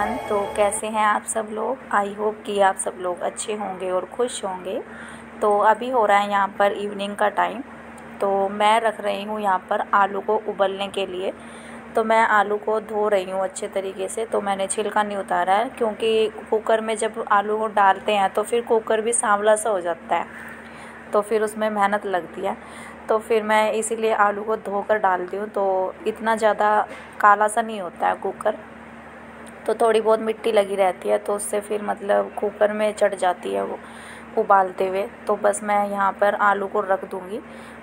Everyone. तो कैसे हैं आप सब लोग? आई होप कि आप सब लोग अच्छे होंगे और खुश होंगे। तो अभी हो रहा है यहाँ पर इवनिंग का टाइम। तो मैं रख रही हूँ यहाँ पर आलू को उबलने के लिए। तो मैं आलू को धो रही हूँ अच्छे तरीके से। तो मैंने छिलका नहीं उतारा है, क्योंकि कुकर में जब आलू को डालते हैं तो फिर कुकर भी सांवला सा हो जाता है, तो फिर उसमें मेहनत लगती है। तो फिर मैं इसीलिए आलू को धोकर डालती हूँ, तो इतना ज़्यादा काला सा नहीं होता है कुकर। तो थोड़ी बहुत मिट्टी लगी रहती है, तो उससे फिर मतलब कुकर में चढ़ जाती है वो उबालते हुए। तो बस मैं यहाँ पर आलू को रख दूँगी।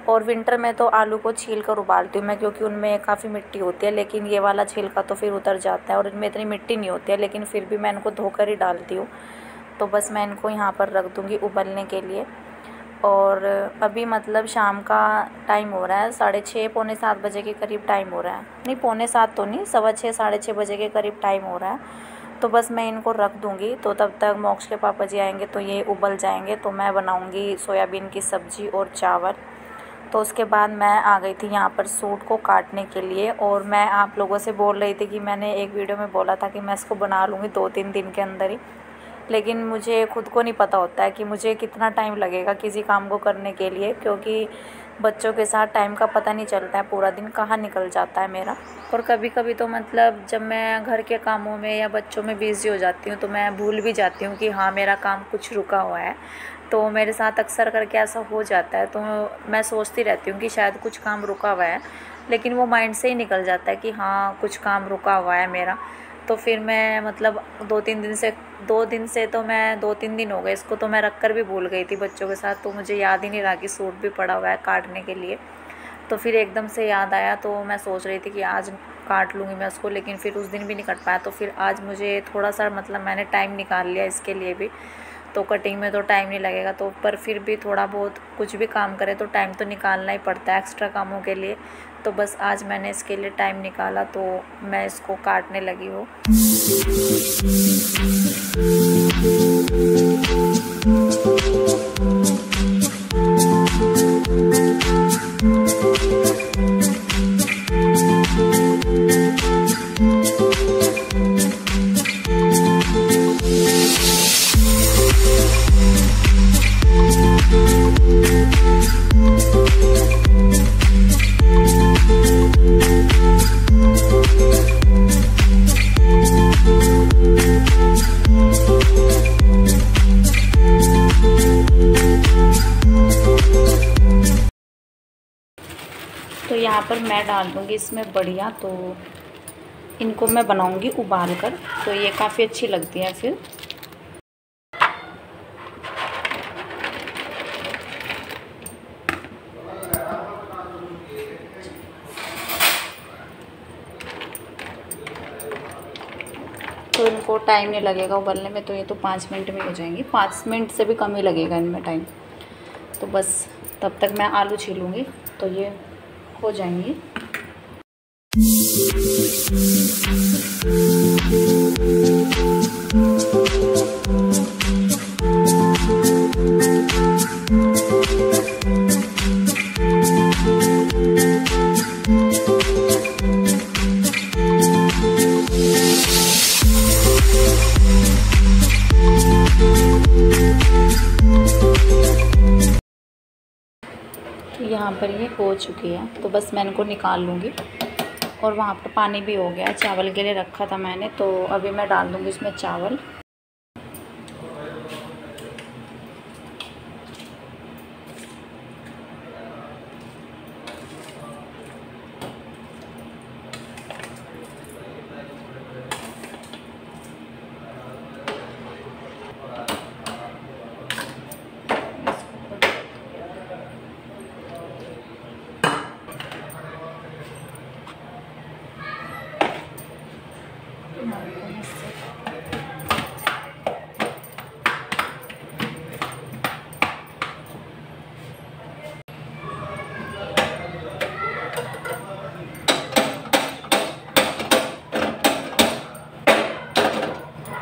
और विंटर में तो आलू को छील कर उबालती हूँ मैं, क्योंकि उनमें काफ़ी मिट्टी होती है, लेकिन ये वाला छिलका तो फिर उतर जाता है और इनमें इतनी मिट्टी नहीं होती है, लेकिन फिर भी मैं इनको धोकर ही डालती हूँ। तो बस मैं इनको यहाँ पर रख दूँगी उबलने के लिए। और अभी मतलब शाम का टाइम हो रहा है, 6:30 पौने 7 बजे के करीब टाइम हो रहा है। नहीं, पौने 7 तो नहीं, 6:15 6:30 बजे के करीब टाइम हो रहा है। तो बस मैं इनको रख दूँगी। तो तब तक मोक्ष के पापा जी आएंगे तो ये उबल जाएंगे। तो मैं बनाऊँगी सोयाबीन की सब्ज़ी और चावल। तो उसके बाद मैं आ गई थी यहाँ पर सूट को काटने के लिए। और मैं आप लोगों से बोल रही थी कि मैंने एक वीडियो में बोला था कि मैं इसको बना लूँगी 2-3 दिन के अंदर ही, लेकिन मुझे खुद को नहीं पता होता है कि मुझे कितना टाइम लगेगा किसी काम को करने के लिए, क्योंकि बच्चों के साथ टाइम का पता नहीं चलता है, पूरा दिन कहाँ निकल जाता है मेरा। और कभी कभी तो मतलब जब मैं घर के कामों में या बच्चों में बिज़ी हो जाती हूँ तो मैं भूल भी जाती हूँ कि हाँ, मेरा काम कुछ रुका हुआ है। तो मेरे साथ अक्सर करके ऐसा हो जाता है। तो मैं सोचती रहती हूँ कि शायद कुछ काम रुका हुआ है, लेकिन वो माइंड से ही निकल जाता है कि हाँ, कुछ काम रुका हुआ है मेरा। तो फिर मैं मतलब 2 दिन से तो मैं 2-3 दिन हो गए इसको, तो मैं रख कर भी भूल गई थी बच्चों के साथ। तो मुझे याद ही नहीं रहा कि सूट भी पड़ा हुआ है काटने के लिए। तो फिर एकदम से याद आया, तो मैं सोच रही थी कि आज काट लूँगी मैं उसको, लेकिन फिर उस दिन भी नहीं कट पाया। तो फिर आज मुझे थोड़ा सा मतलब मैंने टाइम निकाल लिया इसके लिए भी। तो कटिंग में तो टाइम नहीं लगेगा, तो पर फिर भी थोड़ा बहुत कुछ भी काम करे तो टाइम तो निकालना ही पड़ता है एक्स्ट्रा कामों के लिए। तो बस आज मैंने इसके लिए टाइम निकाला, तो मैं इसको काटने लगी हूँ। तो यहाँ पर मैं डाल दूँगी इसमें बढ़िया। तो इनको मैं बनाऊँगी उबाल कर, तो ये काफ़ी अच्छी लगती है फिर। तो इनको टाइम नहीं लगेगा उबलने में, तो ये तो 5 मिनट में हो जाएंगी, 5 मिनट से भी कम ही लगेगा इनमें टाइम। तो बस तब तक मैं आलू छीलूँगी, तो ये हो जाएंगी। यहाँ पर ये हो चुकी है, तो बस मैं इनको निकाल लूँगी। और वहाँ पर पानी भी हो गया है, चावल के लिए रखा था मैंने। तो अभी मैं डाल दूँगी इसमें चावल।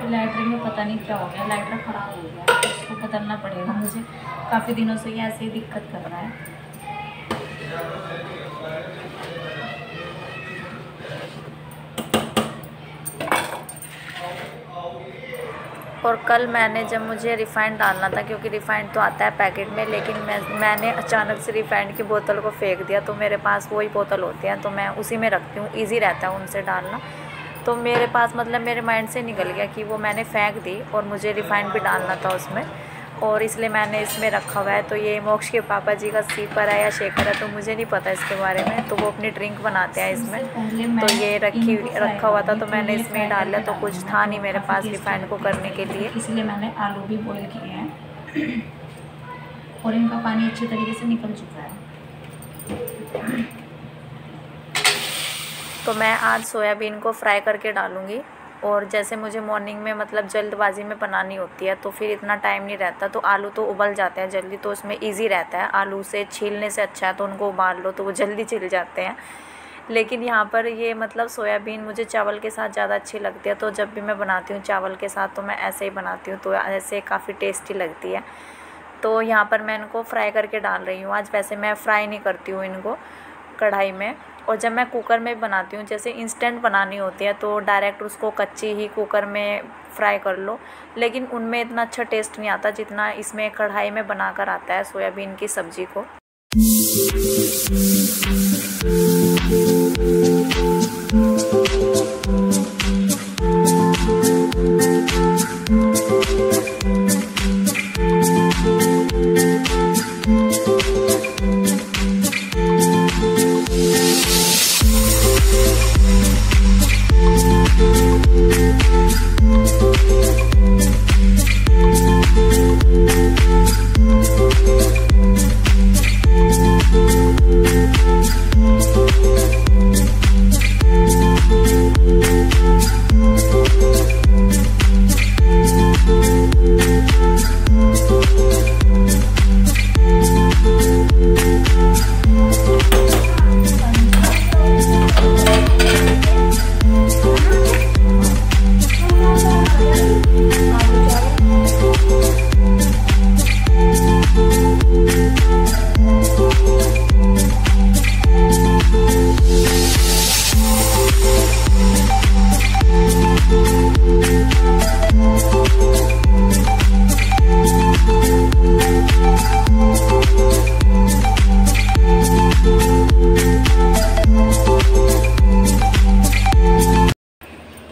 लाइटर में पता नहीं क्या हो गया, लाइटर ख़राब हो गया, तो इसको बदलना पड़ेगा मुझे। काफ़ी दिनों से ये ऐसे ही दिक्कत कर रहा है। और कल मैंने जब मुझे रिफ़ाइंड डालना था, क्योंकि रिफ़ाइंड तो आता है पैकेट में, लेकिन मैंने अचानक से रिफ़ाइंड की बोतल को फेंक दिया। तो मेरे पास वही बोतल होती है तो मैं उसी में रखती हूँ, ईज़ी रहता है उनसे डालना। तो मेरे पास मतलब मेरे माइंड से निकल गया कि वो मैंने फेंक दी और मुझे रिफ़ाइंड भी डालना था उसमें, और इसलिए मैंने इसमें रखा हुआ है। तो ये मोक्ष के पापा जी का सीपर है या शेकर है तो मुझे नहीं पता इसके बारे में। तो वो अपनी ड्रिंक बनाते हैं इसमें, तो ये रखा हुआ था तो मैंने इसमें डाल लिया। तो कुछ था नहीं मेरे पास रिफ़ाइंड को करने के लिए, इसलिए मैंने आलू भी बॉईल किए हैं और इनका पानी अच्छे तरीके से निकल चुका है। तो मैं आज सोयाबीन को फ्राई करके डालूँगी। और जैसे मुझे मॉर्निंग में मतलब जल्दबाजी में बनानी होती है तो फिर इतना टाइम नहीं रहता, तो आलू तो उबल जाते हैं जल्दी, तो उसमें इजी रहता है। आलू से छीलने से अच्छा है तो उनको उबाल लो तो वो जल्दी छिल जाते हैं। लेकिन यहाँ पर ये मतलब सोयाबीन मुझे चावल के साथ ज़्यादा अच्छी लगती है, तो जब भी मैं बनाती हूँ चावल के साथ तो मैं ऐसे ही बनाती हूँ, तो ऐसे काफ़ी टेस्टी लगती है। तो यहाँ पर मैं इनको फ्राई करके डाल रही हूँ आज। वैसे मैं फ्राई नहीं करती हूँ इनको कढ़ाई में, और जब मैं कुकर में बनाती हूँ, जैसे इंस्टेंट बनानी होती है तो डायरेक्ट उसको कच्ची ही कुकर में फ्राई कर लो, लेकिन उनमें इतना अच्छा टेस्ट नहीं आता जितना इसमें कढ़ाई में बनाकर आता है सोयाबीन की सब्ज़ी को।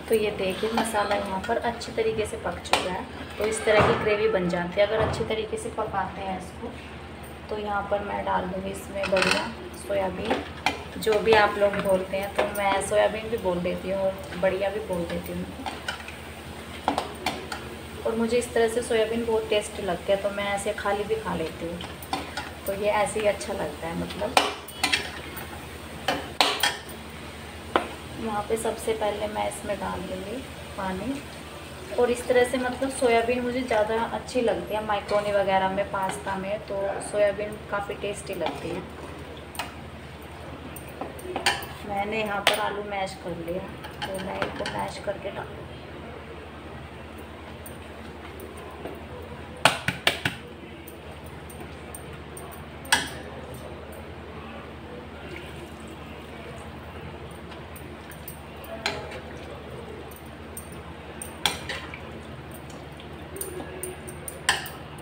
तो ये देखिए मसाला यहाँ पर अच्छे तरीके से पक चुका है। तो इस तरह की ग्रेवी बन जाती है अगर अच्छे तरीके से पकाते हैं इसको। तो यहाँ पर मैं डाल दूँगी इसमें बढ़िया सोयाबीन, जो भी आप लोग बोलते हैं, तो मैं सोयाबीन भी बोल देती हूँ और बढ़िया भी बोल देती हूँ। और मुझे इस तरह से सोयाबीन बहुत टेस्टी लगती है, तो मैं ऐसे खाली भी खा लेती हूँ। तो ये ऐसे ही अच्छा लगता है। मतलब यहाँ पे सबसे पहले मैं इसमें डाल दूँगी पानी। और इस तरह से मतलब सोयाबीन मुझे ज़्यादा अच्छी लगती है मैक्रोनी वगैरह में, पास्ता में, तो सोयाबीन काफ़ी टेस्टी लगती है। मैंने यहाँ पर आलू मैश कर लिया, तो मैं इनको मैश करके डालूँ।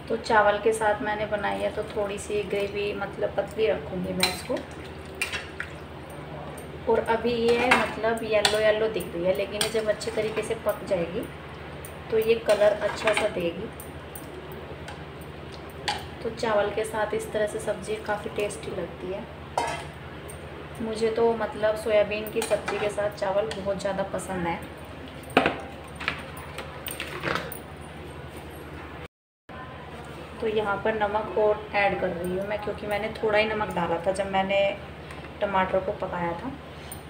तो चावल के साथ मैंने बनाई है तो थोड़ी सी ग्रेवी मतलब पतली रखूँगी मैं इसको। और अभी ये मतलब येलो येलो दिख रही है, लेकिन ये जब अच्छे तरीके से पक जाएगी तो ये कलर अच्छा सा देगी। तो चावल के साथ इस तरह से सब्ज़ी काफ़ी टेस्टी लगती है। मुझे तो मतलब सोयाबीन की सब्ज़ी के साथ चावल बहुत ज़्यादा पसंद है। तो यहाँ पर नमक और ऐड कर रही हूँ मैं, क्योंकि मैंने थोड़ा ही नमक डाला था जब मैंने टमाटर को पकाया था।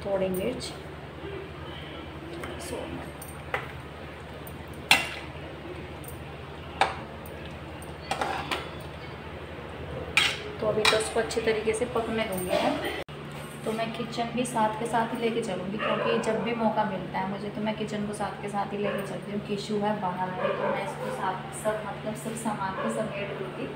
थोड़ी मिर्च, तो अभी तो उसको अच्छे तरीके से पकने दूँगी मैं। तो मैं किचन भी साथ के साथ ही लेके चलूँगी, क्योंकि जब भी मौका मिलता है मुझे तो मैं किचन को साथ के साथ ही लेके चलती हूँ। किशु है बाहर है तो मैं इसको साथ सब मतलब सब सामान को समेट दूँगी।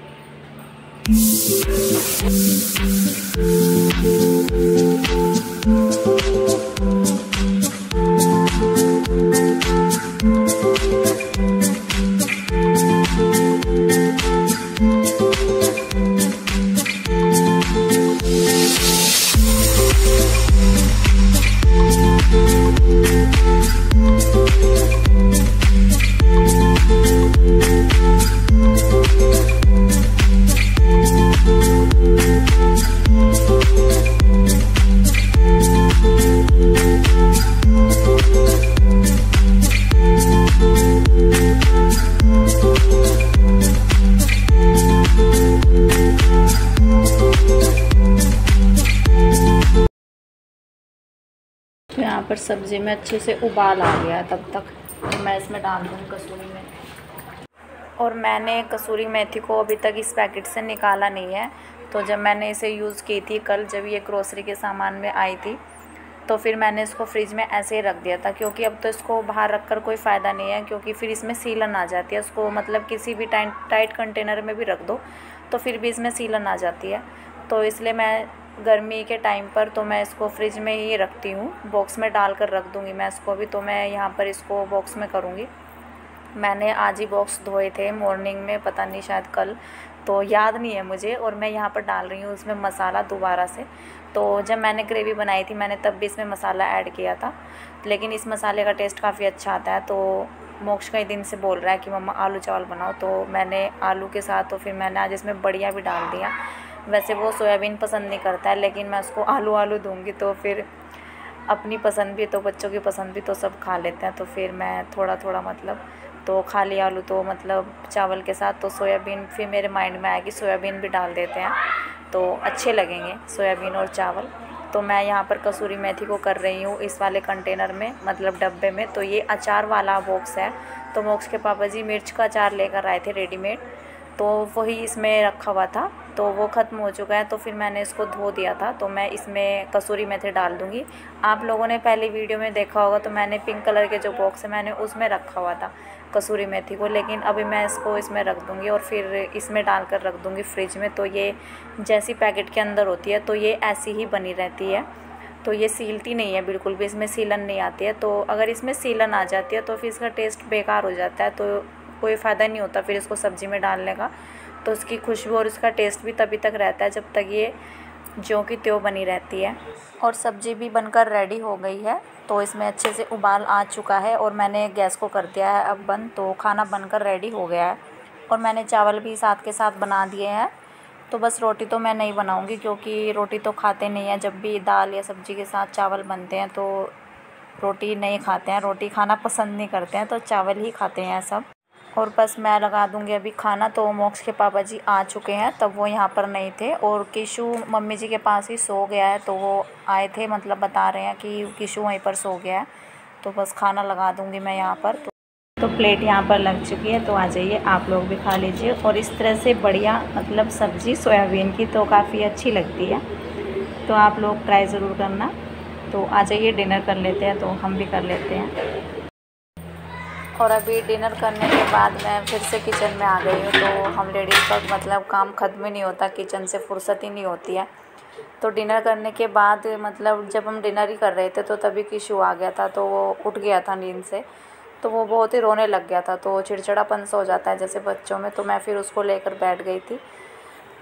यहाँ पर सब्ज़ी में अच्छे से उबाल आ गया तब तक तो मैं इसमें डाल दूँगी कसूरी मेथी। और मैंने कसूरी मेथी को अभी तक इस पैकेट से निकाला नहीं है। तो जब मैंने इसे यूज़ की थी कल, जब ये ग्रोसरी के सामान में आई थी, तो फिर मैंने इसको फ्रिज में ऐसे ही रख दिया था, क्योंकि अब तो इसको बाहर रख कर कोई फ़ायदा नहीं है, क्योंकि फिर इसमें सीलन आ जाती है। इसको मतलब किसी भी टाइट कंटेनर में भी रख दो तो फिर भी इसमें सीलन आ जाती है। तो इसलिए मैं गर्मी के टाइम पर तो मैं इसको फ्रिज में ही रखती हूँ, बॉक्स में डाल कर रख दूँगी मैं इसको अभी। तो मैं यहाँ पर इसको बॉक्स में करूँगी। मैंने आज ही बॉक्स धोए थे मॉर्निंग में, पता नहीं शायद कल, तो याद नहीं है मुझे। और मैं यहाँ पर डाल रही हूँ उसमें मसाला दोबारा से। तो जब मैंने ग्रेवी बनाई थी मैंने तब भी इसमें मसाला ऐड किया था, लेकिन इस मसाले का टेस्ट काफ़ी अच्छा आता है। तो मोक्ष कई दिन से बोल रहा है कि मम्मा आलू चावल बनाओ, तो मैंने आलू के साथ तो फिर मैंने आज इसमें बढ़िया भी डाल दिया। वैसे वो सोयाबीन पसंद नहीं करता है, लेकिन मैं उसको आलू आलू दूँगी तो फिर अपनी पसंद भी तो बच्चों की पसंद भी तो सब खा लेते हैं। तो फिर मैं थोड़ा थोड़ा मतलब तो खाली आलू तो मतलब चावल के साथ, तो सोयाबीन फिर मेरे माइंड में आया कि सोयाबीन भी डाल देते हैं तो अच्छे लगेंगे सोयाबीन और चावल। तो मैं यहाँ पर कसूरी मेथी को कर रही हूँ इस वाले कंटेनर में, मतलब डब्बे में। तो ये अचार वाला बॉक्स है। तो मोक्ष के पापा जी मिर्च का अचार लेकर आए थे रेडीमेड, तो वही इसमें रखा हुआ था, तो वो ख़त्म हो चुका है। तो फिर मैंने इसको धो दिया था, तो मैं इसमें कसूरी मेथी डाल दूँगी। आप लोगों ने पहले वीडियो में देखा होगा, तो मैंने पिंक कलर के जो बॉक्स है मैंने उसमें रखा हुआ था कसूरी मेथी को, लेकिन अभी मैं इसको इसमें रख दूँगी और फिर इसमें डालकर रख दूँगी फ्रिज में। तो ये जैसी पैकेट के अंदर होती है तो ये ऐसी ही बनी रहती है, तो ये सीलती नहीं है बिल्कुल भी, इसमें सीलन नहीं आती है। तो अगर इसमें सीलन आ जाती है तो फिर इसका टेस्ट बेकार हो जाता है, तो कोई फ़ायदा नहीं होता फिर इसको सब्ज़ी में डालने का। तो उसकी खुशबू और उसका टेस्ट भी तभी तक रहता है जब तक ये ज्यों की त्यों बनी रहती है। और सब्ज़ी भी बनकर रेडी हो गई है, तो इसमें अच्छे से उबाल आ चुका है और मैंने गैस को कर दिया है अब बंद। तो खाना बनकर रेडी हो गया है और मैंने चावल भी साथ के साथ बना दिए हैं। तो बस रोटी तो मैं नहीं बनाऊंगी, क्योंकि रोटी तो खाते नहीं हैं। जब भी दाल या सब्ज़ी के साथ चावल बनते हैं तो रोटी नहीं खाते हैं, रोटी खाना पसंद नहीं करते हैं, तो चावल ही खाते हैं सब। और बस मैं लगा दूंगी अभी खाना। तो मोक्ष के पापा जी आ चुके हैं, तब वो यहाँ पर नहीं थे, और किशु मम्मी जी के पास ही सो गया है। तो वो आए थे, मतलब बता रहे हैं कि किशु वहीं पर सो गया है। तो बस खाना लगा दूंगी मैं यहाँ पर। तो प्लेट यहाँ पर लग चुकी है, तो आ जाइए आप लोग भी खा लीजिए। और इस तरह से बढ़िया मतलब सब्ज़ी सोयाबीन की तो काफ़ी अच्छी लगती है, तो आप लोग ट्राई ज़रूर करना। तो आ जाइए डिनर कर लेते हैं, तो हम भी कर लेते हैं। और अभी डिनर करने के बाद मैं फिर से किचन में आ गई हूँ। तो हम लेडीज़ का मतलब काम ख़त्म ही नहीं होता, किचन से फुर्सत ही नहीं होती है। तो डिनर करने के बाद मतलब जब हम डिनर ही कर रहे थे तो तभी किशु आ गया था, तो वो उठ गया था नींद से, तो वो बहुत ही रोने लग गया था। तो चिड़चिड़ापन सा हो जाता है जैसे बच्चों में, तो मैं फिर उसको लेकर बैठ गई थी।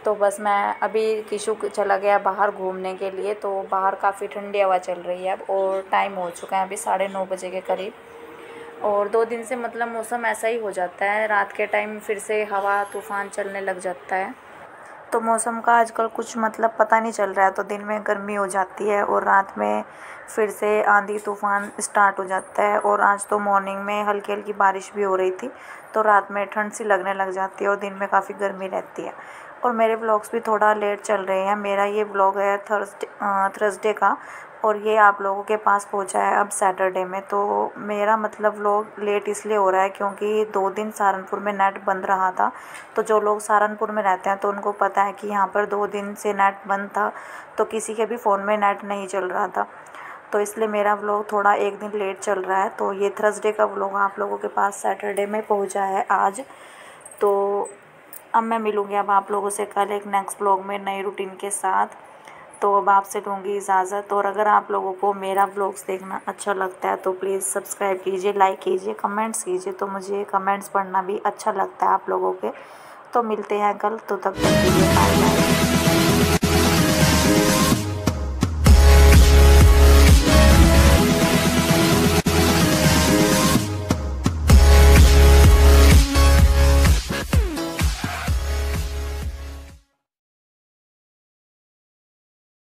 तो बस मैं अभी किशु चला गया बाहर घूमने के लिए, तो बाहर काफ़ी ठंडी हवा चल रही है अब, और टाइम हो चुका है अभी 9:30 बजे के करीब। और 2 दिन से मतलब मौसम ऐसा ही हो जाता है, रात के टाइम फिर से हवा तूफ़ान चलने लग जाता है। तो मौसम का आजकल कुछ मतलब पता नहीं चल रहा है, तो दिन में गर्मी हो जाती है और रात में फिर से आंधी तूफ़ान स्टार्ट हो जाता है। और आज तो मॉर्निंग में हल्की हल्की बारिश भी हो रही थी, तो रात में ठंड सी लगने लग जाती है और दिन में काफ़ी गर्मी रहती है। और मेरे व्लॉग्स भी थोड़ा लेट चल रहे हैं। मेरा ये व्लॉग है थर्सडे का, और ये आप लोगों के पास पहुंचा है अब सैटरडे में। तो मेरा मतलब व्लॉग लेट इसलिए हो रहा है क्योंकि 2 दिन सहारनपुर में नेट बंद रहा था। तो जो लोग सहारनपुर में रहते हैं तो उनको पता है कि यहाँ पर 2 दिन से नेट बंद था, तो किसी के भी फ़ोन में नेट नहीं चल रहा था। तो इसलिए मेरा व्लॉग थोड़ा 1 दिन लेट चल रहा है। तो ये थर्सडे का व्लॉग आप लोगों के पास सैटरडे में पहुँचा है आज। तो अब मैं मिलूँगी अब आप लोगों से कल एक नेक्स्ट व्लॉग में नई रूटीन के साथ। तो अब आपसे लूँगी इजाज़त। और अगर आप लोगों को मेरा व्लॉग्स देखना अच्छा लगता है तो प्लीज़ सब्सक्राइब कीजिए, लाइक कीजिए, कमेंट्स कीजिए। तो मुझे कमेंट्स पढ़ना भी अच्छा लगता है आप लोगों के। तो मिलते हैं कल, तो तब तक के लिए बाय बाय।